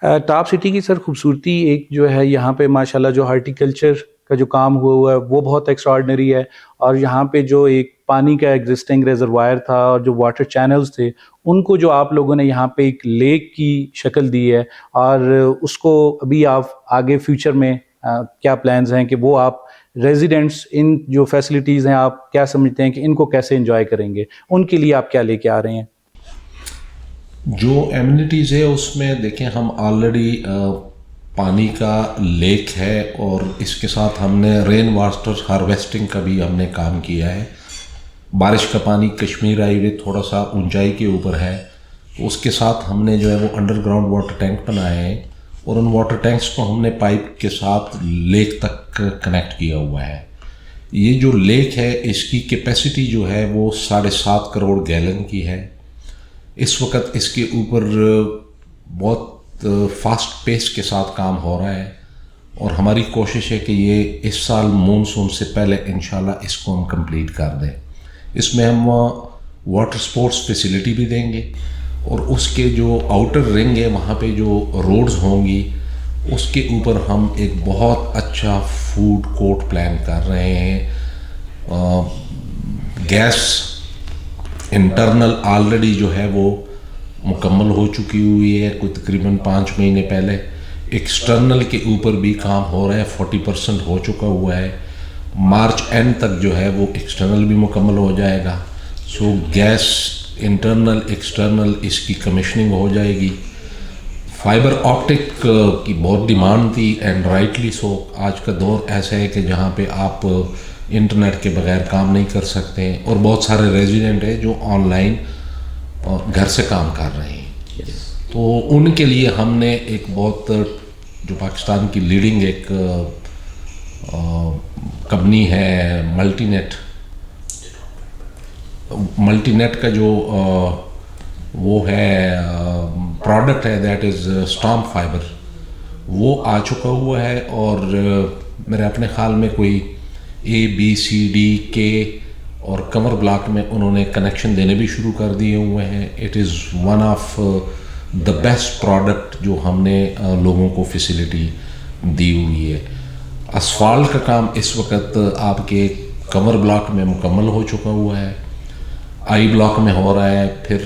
Top city کی سر خوبصورتی ایک جو ہے یہاں پہ ماشاءاللہ جو ہارٹیکلچر کا جو کام ہوا ہے وہ بہت ایکسٹراڈنری ہے، اور یہاں پہ جو ایک پانی کا ایگزسٹنگ ریزروائر تھا اور جو واٹر چینلز تھے ان کو جو آپ لوگوں نے یہاں پہ ایک لیک کی شکل دی ہے، اور اس کو ابھی آپ آگے فیوچر میں کیا پلانز ہیں کہ وہ آپ ریزیڈنٹس ان جو فیسلٹیز ہیں آپ کیا سمجھتے ہیں کہ ان کو کیسے انجوائے کریں گے، ان کے لیے آپ کیا لے کے آ رہے ہیں؟ جو ایمنٹیز ہے اس میں دیکھیں ہم آلریڈی پانی کا لیک ہے، اور اس کے ساتھ ہم نے رین واٹر ہارویسٹنگ کا بھی ہم نے کام کیا ہے. بارش کا پانی کشمیر ہائی وے تھوڑا سا اونچائی کے اوپر ہے، تو اس کے ساتھ ہم نے جو ہے وہ انڈر گراؤنڈ واٹر ٹینک بنائے ہیں، اور ان واٹر ٹینکس کو ہم نے پائپ کے ساتھ لیک تک کنیکٹ کیا ہوا ہے. یہ جو لیک ہے اس کی کیپیسٹی جو ہے وہ 7.5 کروڑ گیلن کی ہے. اس وقت اس کے اوپر بہت فاسٹ پیس کے ساتھ کام ہو رہا ہے، اور ہماری کوشش ہے کہ یہ اس سال مونسون سے پہلے انشاءاللہ اس کو ہم کمپلیٹ کر دیں. اس میں ہم واٹر سپورٹس فیسیلیٹی بھی دیں گے، اور اس کے جو آؤٹر رنگ ہے وہاں پہ جو روڈز ہوں گی اس کے اوپر ہم ایک بہت اچھا فوڈ کورٹ پلان کر رہے ہیں. گیس انٹرنل آلریڈی جو ہے وہ مکمل ہو چکی ہوئی ہے کوئی تقریباً 5 مہینے پہلے. ایکسٹرنل کے اوپر بھی کام ہو رہا ہے، 40% ہو چکا ہوا ہے. مارچ اینڈ تک جو ہے وہ ایکسٹرنل بھی مکمل ہو جائے گا. سو گیس انٹرنل ایکسٹرنل اس کی کمیشننگ ہو جائے گی. فائبر آپٹک کی بہت ڈیمانڈ تھی، اینڈ رائٹلی سو. آج کا دور ایسا ہے کہ جہاں پہ آپ انٹرنیٹ کے بغیر کام نہیں کر سکتے ہیں، اور بہت سارے ریزیڈنٹ ہیں جو آن لائن گھر سے کام کر رہے ہیں. تو ان کے لیے ہم نے ایک بہت جو پاکستان کی لیڈنگ ایک کمپنی ہے ملٹی نیٹ کا جو وہ ہے پروڈکٹ ہے دیٹ از اسٹام فائبر، وہ آ چکا ہوا ہے. اور میرے اپنے خیال میں کوئی ABCDK اور کمر بلاک میں انہوں نے کنیکشن دینے بھی شروع کر دیے ہوئے ہیں. It is one of the best product جو ہم نے لوگوں کو فیسیلیٹی دی ہوئی ہے. اسفالٹ کا کام اس وقت آپ کے کمر بلاک میں مکمل ہو چکا ہوا ہے، آئی بلاک میں ہو رہا ہے، پھر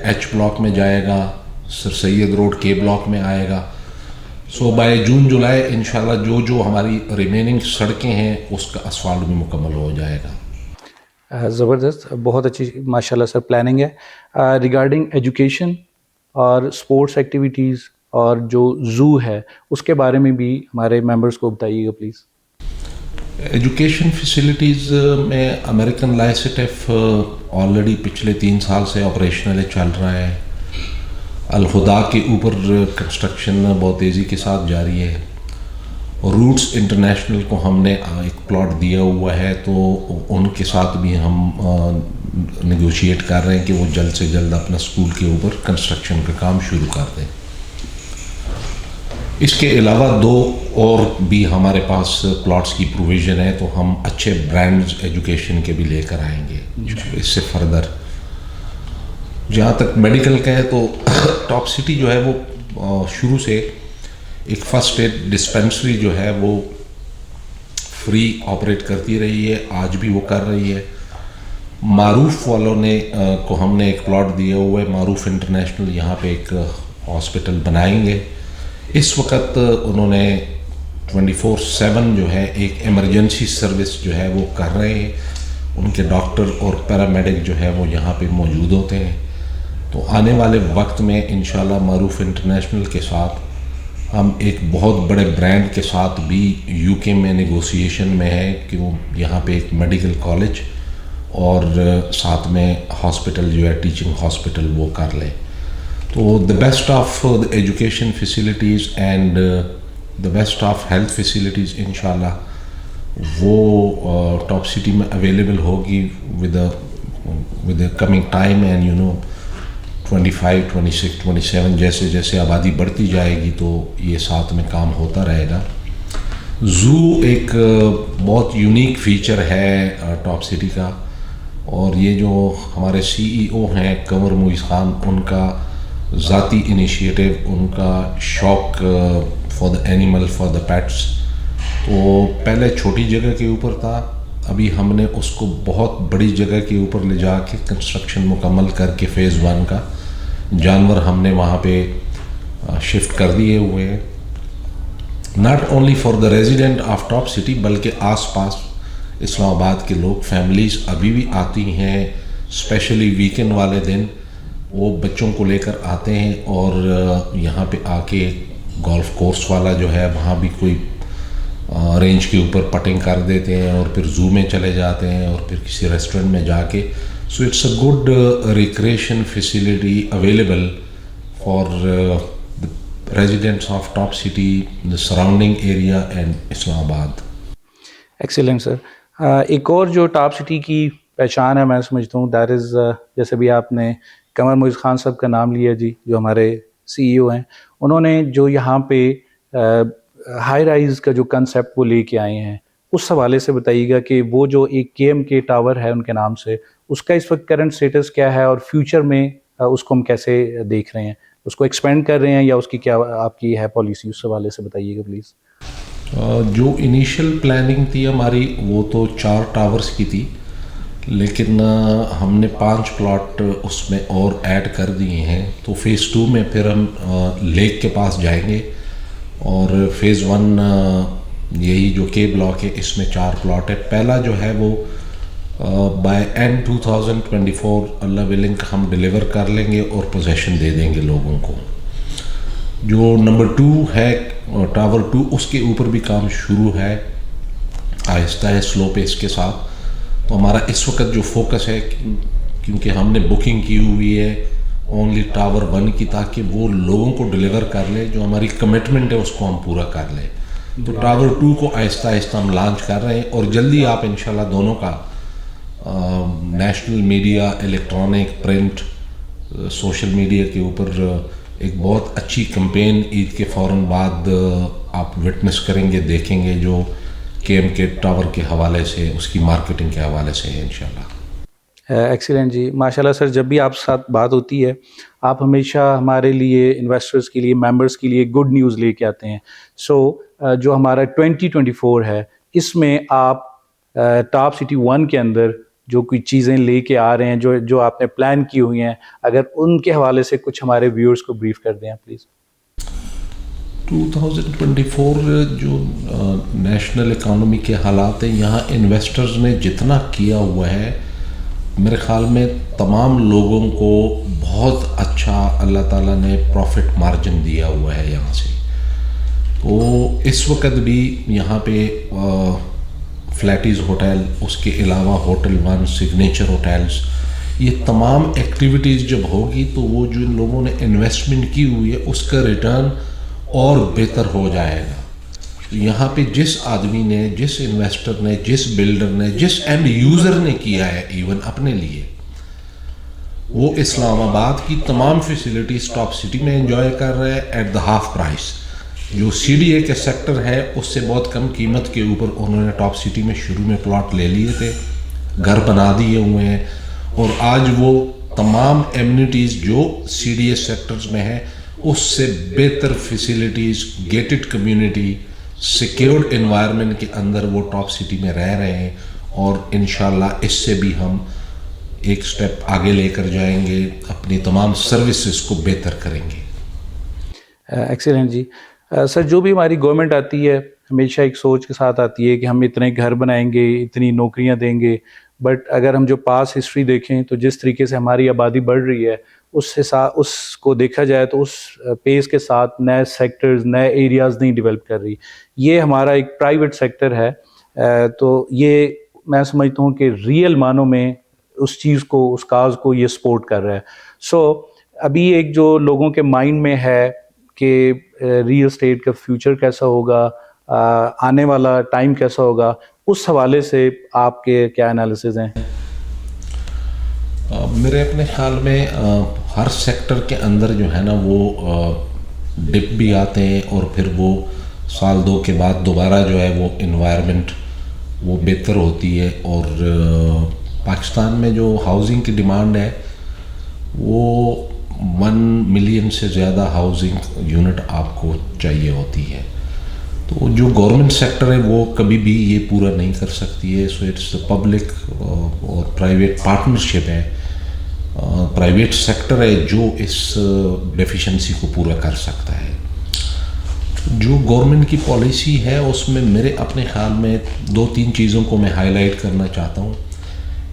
H بلاک میں جائے گا، سر سید روڈ K بلاک میں آئے گا. سو بائی جون جولائی انشاءاللہ جو ہماری ریمیننگ سڑکیں ہیں اس کا اسفالٹ بھی مکمل ہو جائے گا. زبردست، بہت اچھی ماشاءاللہ سر پلاننگ ہے. ریگارڈنگ ایجوکیشن اور اسپورٹس ایکٹیویٹیز اور جو زو ہے اس کے بارے میں بھی ہمارے ممبرس کو بتائیے گا پلیز. ایجوکیشن فیسیلیٹیز میں امریکن لائسٹیف آلریڈی پچھلے 3 سال سے آپریشنل چل رہا ہے. الہدا کے اوپر کنسٹرکشن بہت تیزی کے ساتھ جاری ہے. روٹس انٹرنیشنل کو ہم نے ایک پلاٹ دیا ہوا ہے، تو ان کے ساتھ بھی ہم نیگوشیٹ کر رہے ہیں کہ وہ جلد سے جلد اپنا اسکول کے اوپر کنسٹرکشن کا کام شروع کر دیں. اس کے علاوہ 2 اور بھی ہمارے پاس پلاٹس کی پروویژن ہے، تو ہم اچھے برانڈز ایجوکیشن کے بھی لے کر آئیں گے اس سے فردر. جہاں تک میڈیکل کا ہے تو ٹاپ سٹی جو ہے وہ شروع سے ایک فرسٹ ایڈ ڈسپینسری جو ہے وہ فری آپریٹ کرتی رہی ہے، آج بھی وہ کر رہی ہے. معروف والوں نے کو ہم نے ایک پلاٹ دیا ہوا ہے، معروف انٹرنیشنل یہاں پہ ایک ہاسپٹل بنائیں گے. اس وقت انہوں نے 24/7 جو ہے ایک ایمرجنسی سروس جو ہے وہ کر رہے ہیں. ان کے ڈاکٹر اور پیرامیڈک جو ہے وہ یہاں پہ موجود ہوتے ہیں. تو آنے والے وقت میں انشاءاللہ معروف انٹرنیشنل کے ساتھ ہم ایک بہت بڑے برانڈ کے ساتھ بھی UK میں نیگوسیشن میں ہے کہ وہ یہاں پہ ایک میڈیکل کالج اور ساتھ میں ہاسپٹل جو ہے ٹیچنگ ہاسپٹل وہ کر لیں. تو the best of education facilities and the best of health facilities انشاءاللہ وہ ٹاپ سٹی میں اویلیبل ہوگی with a coming time. And 25, 26, 27 جیسے جیسے آبادی بڑھتی جائے گی تو یہ ساتھ میں کام ہوتا رہے گا. زو ایک بہت یونیک فیچر ہے ٹاپ سٹی کا، اور یہ جو ہمارے CEO ہیں کنور موئز خان، ان کا ذاتی انیشیٹو، ان کا شوق for the animal, for the pets. تو پہلے چھوٹی جگہ کے اوپر تھا، ابھی ہم نے اس کو بہت بڑی جگہ کے اوپر لے جا کے کنسٹرکشن مکمل کر کے فیز 1 کا جانور ہم نے وہاں پہ شفٹ کر دیے ہوئے ہیں. Not only for the resident of top city, بلکہ آس پاس اسلام آباد کے لوگ، فیملیز ابھی بھی آتی ہیں، اسپیشلی ویکینڈ والے دن وہ بچوں کو لے کر آتے ہیں اور یہاں پہ آ کے گولف کورس والا جو ہے وہاں بھی کوئی رینج کے اوپر پٹنگ کر دیتے ہیں اور پھر زو میں چلے جاتے ہیں اور پھر کسی ریسٹورنٹ میں جا کے. So it's a good recreation facility available for residents of top city, the surrounding area and Islamabad. Excellent sir. ایک اور جو ٹاپ سٹی کی پہچان ہے میں سمجھتا ہوں دیٹ از جیسے بھی آپ نے قمر معیز خان صاحب کا نام لیا جی، جو ہمارے CEO ہیں، انہوں نے جو یہاں پہ ہائی رائز کا جو کنسیپٹ وہ لے کے آئے ہیں، اس حوالے سے بتائیے گا کہ وہ جو ایک KMK ٹاور ہے ان کے نام سے، اس کا اس وقت کرنٹ سٹیٹس کیا ہے اور فیوچر میں اس کو ہم کیسے دیکھ رہے ہیں، اس کو ایکسپینڈ کر رہے ہیں یا اس کی کیا آپ کی ہے پالیسی، اس حوالے سے بتائیے گا پلیز. جو انیشیل پلاننگ تھی ہماری وہ تو 4 ٹاورز کی تھی، لیکن ہم نے 5 پلاٹ اس میں اور ایڈ کر دیے ہیں. تو فیز 2 میں پھر ہم لیک کے پاس جائیں گے اور فیز 1 یہی جو کے بلاک ہے اس میں 4 پلاٹ ہے. پہلا جو ہے وہ بائی اینڈ 2024 اللہ ولنگ ہم ڈیلیور کر لیں گے اور پوزیشن دے دیں گے لوگوں کو. جو نمبر 2 ہے ٹاور 2، اس کے اوپر بھی کام شروع ہے، آہستہ ہے، سلو پیس کے ساتھ. تو ہمارا اس وقت جو فوکس ہے، کیونکہ ہم نے بکنگ کی ہوئی ہے اونلی ٹاور 1 کی، تاکہ وہ لوگوں کو ڈیلیور کر لے، جو ہماری کمٹمنٹ ہے اس کو ہم پورا کر لیں. تو ٹاور 2 کو آہستہ آہستہ ہم لانچ کر رہے ہیں اور جلدی آپ انشاءاللہ دونوں کا national media, electronic, print, social media کے اوپر ایک بہت اچھی کمپین عید کے فوراً بعد آپ وٹنس کریں گے، دیکھیں گے، جو KMK ٹاور کے حوالے سے، اس کی مارکیٹنگ کے حوالے سے ہے انشاءاللہ. ایکسیلنٹ جی، ماشاءاللہ سر. جب بھی آپ ساتھ بات ہوتی ہے آپ ہمیشہ ہمارے لیے، انویسٹرز کے لیے، ممبرز کے لیے گڈ نیوز لے کے آتے ہیں. سو جو ہمارا 2024 ہے اس میں آپ ٹاپ سٹی 1 کے اندر جو کوئی چیزیں لے کے آ رہے ہیں، جو آپ نے پلان کی ہوئی ہیں، اگر ان کے حوالے سے کچھ ہمارے ویورز کو بریف کر دیں پلیز. 2024 جو نیشنل اکانومی کے حالات ہیں، یہاں انویسٹرز نے جتنا کیا ہوا ہے میرے خیال میں تمام لوگوں کو بہت اچھا اللہ تعالیٰ نے پروفٹ مارجن دیا ہوا ہے یہاں سے. تو اس وقت بھی یہاں پہ فلیٹیز ہوٹل، اس کے علاوہ ہوٹل 1، سگنیچر ہوٹلز، یہ تمام ایکٹیویٹیز جب ہوگی تو وہ جو لوگوں نے انویسٹمنٹ کی ہوئی ہے اس کا ریٹرن اور بہتر ہو جائے گا. یہاں پہ جس آدمی نے، جس انویسٹر نے، جس بلڈر نے، جس اینڈ یوزر نے کیا ہے ایون اپنے لیے، وہ اسلام آباد کی تمام فیسلٹیز ٹاپ سٹی میں انجوائے کر رہے ہیں ایٹ دا ہاف پرائس. جو CDA کے سیکٹر ہے اس سے بہت کم قیمت کے اوپر انہوں نے ٹاپ سٹی میں شروع میں پلاٹ لے لیے تھے، گھر بنا دیے ہوئے ہیں، اور آج وہ تمام ایمنیٹیز جو CDA سیکٹرز میں ہیں اس سے بہتر facilities, gated community, secured environment کے اندر وہ ٹاپ سٹی میں رہ رہے ہیں. اور انشاءاللہ اس سے بھی ہم ایک سٹیپ آگے لے کر جائیں گے، اپنی تمام سروسز کو بہتر کریں گے. ایکسیلنٹ جی. سر جو بھی ہماری گورنمنٹ آتی ہے ہمیشہ ایک سوچ کے ساتھ آتی ہے کہ ہم اتنے گھر بنائیں گے، اتنی نوکریاں دیں گے، بٹ اگر ہم جو پاس ہسٹری دیکھیں تو جس طریقے سے ہماری آبادی بڑھ رہی ہے اس کو دیکھا جائے تو اس پیس کے ساتھ نئے سیکٹرز، نئے ایریاز نہیں ڈیولپ کر رہی. یہ ہمارا ایک پرائیویٹ سیکٹر ہے، تو یہ میں سمجھتا ہوں کہ ریئل معنوں میں اس چیز کو، اس کاز کو یہ سپورٹ کر رہا ہے. سو ابھی ایک جو لوگوں کے مائنڈ میں ہے کہ ریئل اسٹیٹ کا فیوچر کیسا ہوگا، آنے والا ٹائم کیسا ہوگا، اس حوالے سے آپ کے کیا انالیسز ہیں؟ میرے اپنے خیال میں ہر سیکٹر کے اندر جو ہے نا وہ ڈپ بھی آتے ہیں اور پھر وہ سال 2 کے بعد دوبارہ جو ہے وہ انوائرمنٹ وہ بہتر ہوتی ہے. اور پاکستان میں جو ہاؤسنگ کی ڈیمانڈ ہے وہ 1 ملین سے زیادہ ہاؤسنگ یونٹ آپ کو چاہیے ہوتی ہے. تو جو گورنمنٹ سیکٹر ہے وہ کبھی بھی یہ پورا نہیں کر سکتی ہے. سو اٹس پبلک اور پرائیویٹ پارٹنرشپ ہے, پرائیویٹ سیکٹر ہے جو اس ڈیفیشنسی کو پورا کر سکتا ہے. جو گورنمنٹ کی پالیسی ہے اس میں میرے اپنے خیال میں 2-3 چیزوں کو میں ہائی لائٹ کرنا چاہتا ہوں.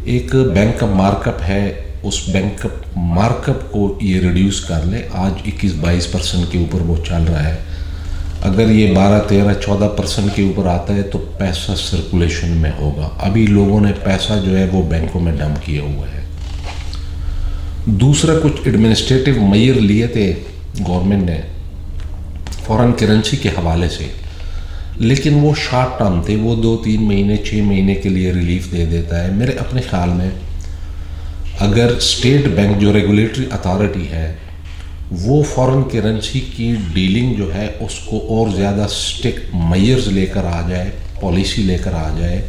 ایک بینک کا مارک اپ ہے, اس بینک مارک اپ کو یہ ریڈیوس کر لے. آج 21-22% کے اوپر وہ چل رہا ہے. اگر یہ 12-13-14% کے اوپر آتا ہے تو پیسہ سرکولیشن میں ہوگا. ابھی لوگوں نے پیسہ جو ہے وہ بینکوں میں ڈمپ کیا ہوا ہے. دوسرا, کچھ ایڈمنسٹریٹو میئر لیے تھے گورنمنٹ نے فورن کرنسی کے حوالے سے, لیکن وہ شارٹ ٹرم تھے. وہ 2-3 مہینے 6 مہینے کے لیے ریلیف دے دیتا ہے. میرے اپنے خیال میں اگر اسٹیٹ بینک جو ریگولیٹری اتھارٹی ہے وہ فورن کرنسی کی ڈیلنگ جو ہے اس کو اور زیادہ اسٹک میئرز لے کر آ جائے, پالیسی لے کر آ جائے,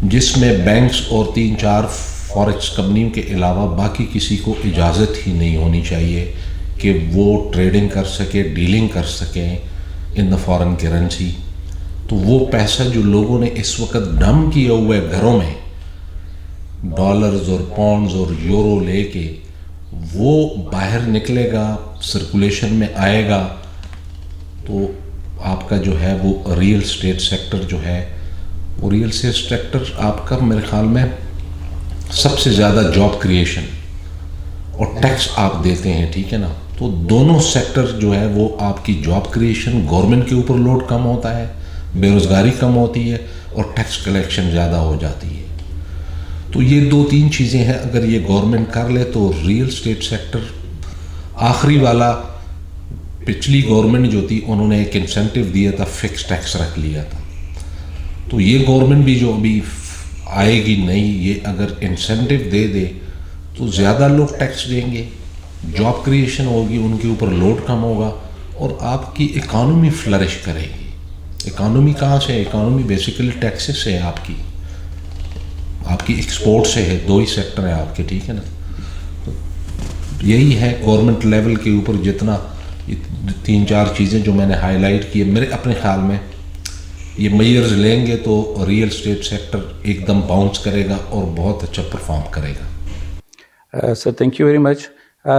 جس میں بینکس اور 3-4 فوریکس کمپنیوں کے علاوہ باقی کسی کو اجازت ہی نہیں ہونی چاہیے کہ وہ ٹریڈنگ کر سکے, ڈیلنگ کر سکیں ان دا فورن کرنسی. تو وہ پیسہ جو لوگوں نے اس وقت ڈم کیا ہوا ہے گھروں میں, ڈالرز اور پاؤنڈز اور یورو لے کے, وہ باہر نکلے گا, سرکولیشن میں آئے گا. تو آپ کا جو ہے وہ ریئل اسٹیٹ سیکٹر جو ہے, وہ ریئل اسٹیٹ سیکٹر آپ کا میرے خیال میں سب سے زیادہ جاب کریشن اور ٹیکس آپ دیتے ہیں, ٹھیک ہے نا. تو دونوں سیکٹر جو ہے وہ آپ کی جاب کریشن, گورنمنٹ کے اوپر لوڈ کم ہوتا ہے, بے روزگاری کم ہوتی ہے اور ٹیکس کلیکشن زیادہ ہو جاتی ہے. تو یہ 2-3 چیزیں ہیں اگر یہ گورنمنٹ کر لے تو ریئل اسٹیٹ سیکٹر. آخری والا, پچھلی گورنمنٹ جو تھی انہوں نے ایک انسینٹیو دیا تھا, فکس ٹیکس رکھ لیا تھا. تو یہ گورنمنٹ بھی جو ابھی آئے گی نہیں, یہ اگر انسینٹیو دے دے تو زیادہ لوگ ٹیکس دیں گے, جاب کریشن ہوگی, ان کے اوپر لوڈ کم ہوگا اور آپ کی اکانومی فلرش کرے گی. اکانومی کہاں سے ہے؟ اکانومی بیسیکلی ٹیکسز سے ہے, آپ کی ایکسپورٹ سے ہے. 2 ہی سیکٹر ہیں آپ کے, ٹھیک ہے نا. تو یہی ہے گورنمنٹ لیول کے اوپر جتنا 3-4 چیزیں جو میں نے ہائی لائٹ کی, میرے اپنے خیال میں یہ میئرز لیں گے تو ریئل اسٹیٹ سیکٹر ایک دم باؤنس کرے گا اور بہت اچھا پرفارم کرے گا. Sir thank you very much.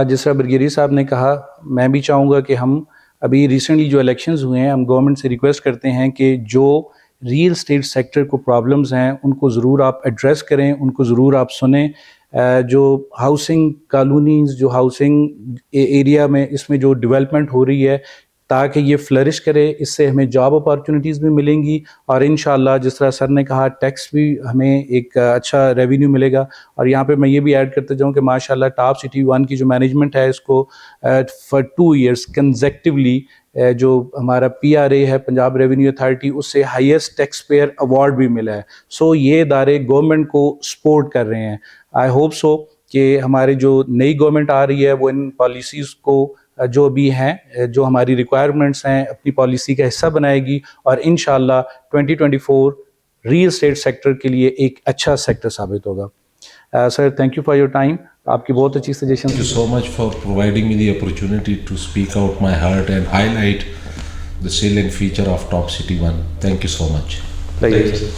جس طرح برگیری صاحب نے کہا, میں بھی چاہوں گا کہ ہم ابھی ریسنٹلی جو الیکشنز ہوئے ہیں, ہم گورنمنٹ سے ریکویسٹ کرتے ہیں کہ جو ریئل اسٹیٹ سیکٹر کو پرابلمز ہیں ان کو ضرور آپ ایڈریس کریں, ان کو ضرور آپ سنیں. جو ہاؤسنگ کالونیز, جو ہاؤسنگ ایریا میں اس میں جو ڈیولپمنٹ ہو رہی ہے تاکہ یہ فلرش کرے, اس سے ہمیں جاب اپارچونیٹیز بھی ملیں گی اور انشاءاللہ جس طرح سر نے کہا ٹیکس بھی ہمیں ایک اچھا ریونیو ملے گا. اور یہاں پہ میں یہ بھی ایڈ کرتے جاؤں کہ ماشاءاللہ ٹاپ سٹی 1 کی جو مینجمنٹ ہے اس کو فار 2 ایئرس کنزیکٹیولی جو ہمارا PRA ہے پنجاب ریونیو اتھارٹی, اس سے ہائیسٹ ٹیکس پیئر ایوارڈ بھی ملا ہے. سو یہ ادارے گورنمنٹ کو سپورٹ کر رہے ہیں. آئی ہوپ سو کہ ہمارے جو نئی گورنمنٹ آ رہی ہے وہ ان پالیسیز کو جو بھی ہیں, جو ہماری ریکوائرمنٹس ہیں, اپنی پالیسی کا حصہ بنائے گی اور انشاءاللہ 2024 ریئل اسٹیٹ سیکٹر کے لیے ایک اچھا سیکٹر ثابت ہوگا. سر thank you for your time. آپ کی بہت اچھی suggestion. Thank you so much for providing me the opportunity to speak out my heart and highlight the salient feature of Top City 1. Thank you so much. Pleasure.